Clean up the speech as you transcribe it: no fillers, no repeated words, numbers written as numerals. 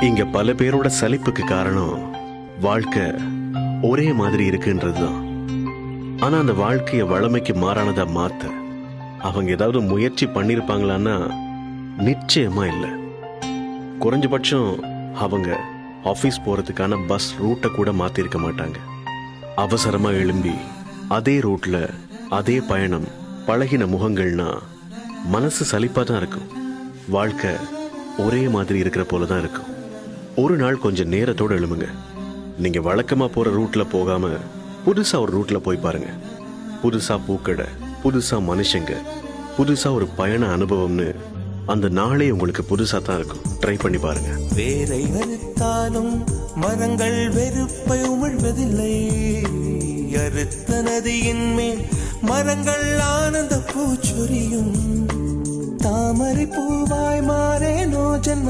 இங்க பல பேரோட சலிப்புக்கு காரணம் வாழ்க்கை ஒரே மாதிரி இருக்குன்றதுதான். ஆனா அந்த வாழ்க்கைய வளமைக்கு மாறானதா மாத்த அவங்க ஏதாவது முயற்சி பண்ணிருப்பாங்களான்னா நிச்சயமா இல்ல. குறைஞ்சபட்சம் அவங்க ஆபீஸ் போறதுக்கான பஸ் ரூட்டை கூட மாத்திருக்க மாட்டாங்க. அவசரமா எழும்பி அதே ரூட்ல அதே பயணம் பழகின முகங்கள்னா மனசு சலிப்பா தான் இருக்கும். வாழ்க்கை ஒரே மாதிரி இருக்கிற போலதான் இருக்கும். ஒரு நாள் கொஞ்சம் நேரத்தோட எழுமுங்க. நீங்க வழக்கமா போற ரூட்ல போகாம புதுசா ஒரு ரூட்ல போய் பாருங்க. புதுசா பூக்கடை, புதுசா மனுஷங்க, புதுசா ஒரு பயண அனுபவம்னு அந்த நாளே உங்களுக்கு புதுசா தான் இருக்கும். ட்ரை பண்ணி பாருங்க. வேரை அறுத்தாலும் மரங்கள் வெறுப்பை உமிழ்வதில்லை. அறுத்த நதியின் மேல் மரங்கள் ஆனந்த பூச்சொரியும். தாமரை பூவாய் மாறேனோ ஜென்ம